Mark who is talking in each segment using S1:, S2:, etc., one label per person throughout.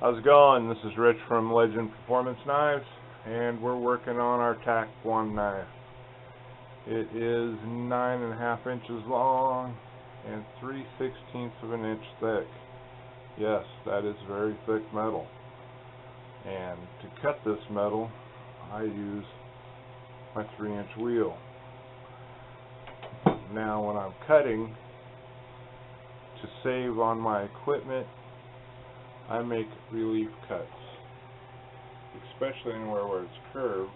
S1: How's it going? This is Rich from Legend Performance Knives, and we're working on our Tac 1 knife. It is 9.5 inches long and 3/16 of an inch thick. Yes, that is very thick metal. And to cut this metal, I use my 3-inch wheel. Now when I'm cutting, to save on my equipment, I make relief cuts, especially anywhere where it's curved,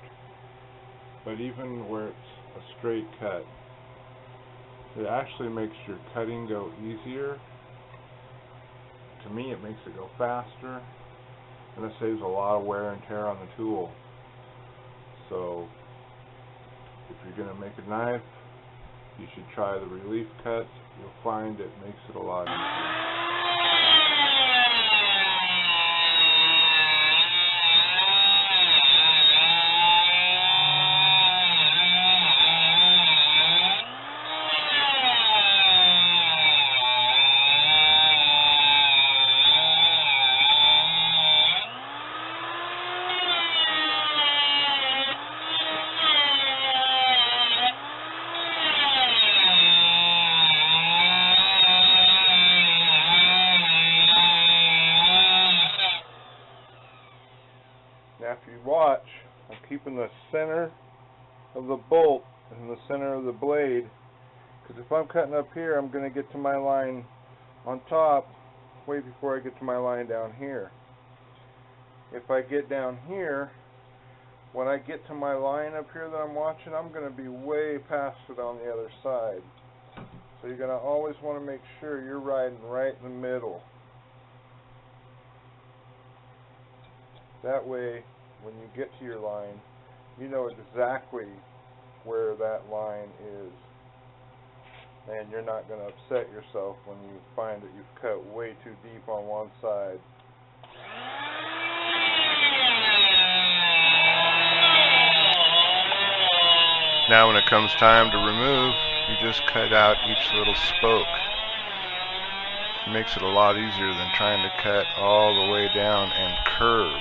S1: but even where it's a straight cut. It actually makes your cutting go easier. To me, it makes it go faster, and it saves a lot of wear and tear on the tool. So, if you're going to make a knife, you should try the relief cut. You'll find it makes it a lot easier. After you watch, I'm keeping the center of the bolt in the center of the blade, because if I'm cutting up here, I'm going to get to my line on top way before I get to my line down here. If I get down here, when I get to my line up here that I'm watching, I'm going to be way past it on the other side. So you're going to always want to make sure you're riding right in the middle. That way, when you get to your line, you know exactly where that line is, and you're not going to upset yourself when you find that you've cut way too deep on one side. Now when it comes time to remove, you just cut out each little spoke. It makes it a lot easier than trying to cut all the way down and curve.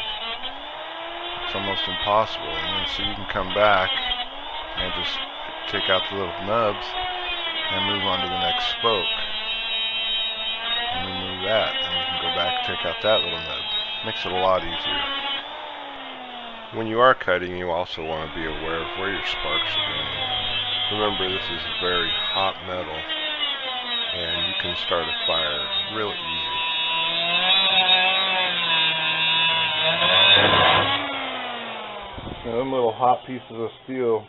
S1: It's almost impossible. And then so you can come back and just take out the little nubs and move on to the next spoke. And remove that, and you can go back and take out that little nub. Makes it a lot easier. When you are cutting, you also want to be aware of where your sparks are going. Remember, this is very hot metal, and you can start a fire real easy. Now, them little hot pieces of steel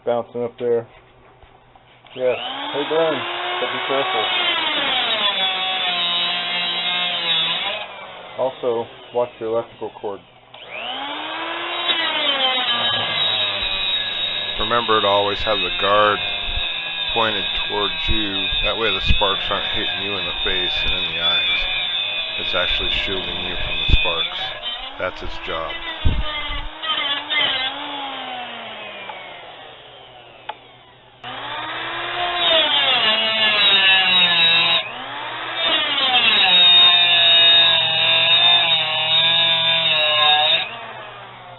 S1: bouncing up there. Yes, they burn, but be careful. Also, watch your electrical cord. Remember to always have the guard pointed towards you. That way the sparks aren't hitting you in the face and in the eyes. It's actually shielding you from the sparks. That's its job.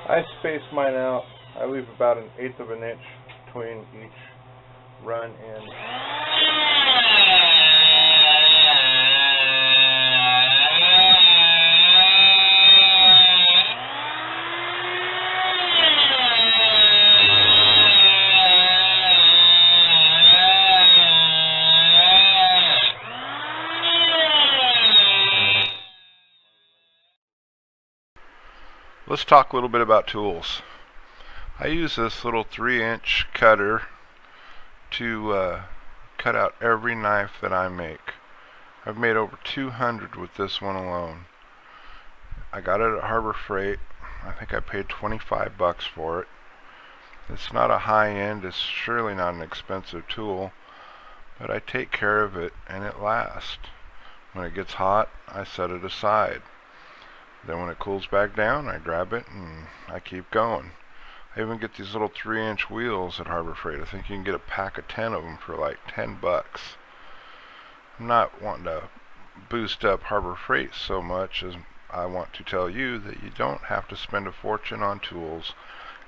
S1: I space mine out. I leave about 1/8 of an inch between each run end. Let's talk a little bit about tools. I use this little 3-inch cutter to cut out every knife that I make. I've made over 200 with this one alone. I got it at Harbor Freight. I think I paid $25 for it. It's not a high-end, it's surely not an expensive tool, but I take care of it and it lasts. When it gets hot, I set it aside. Then when it cools back down, I grab it and I keep going. I even get these little 3-inch wheels at Harbor Freight. I think you can get a pack of 10 of them for like $10. I'm not wanting to boost up Harbor Freight so much as I want to tell you that you don't have to spend a fortune on tools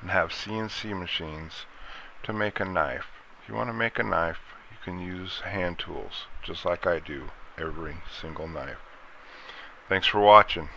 S1: and have CNC machines to make a knife. If you want to make a knife, you can use hand tools, just like I do every single knife. Thanks for watching.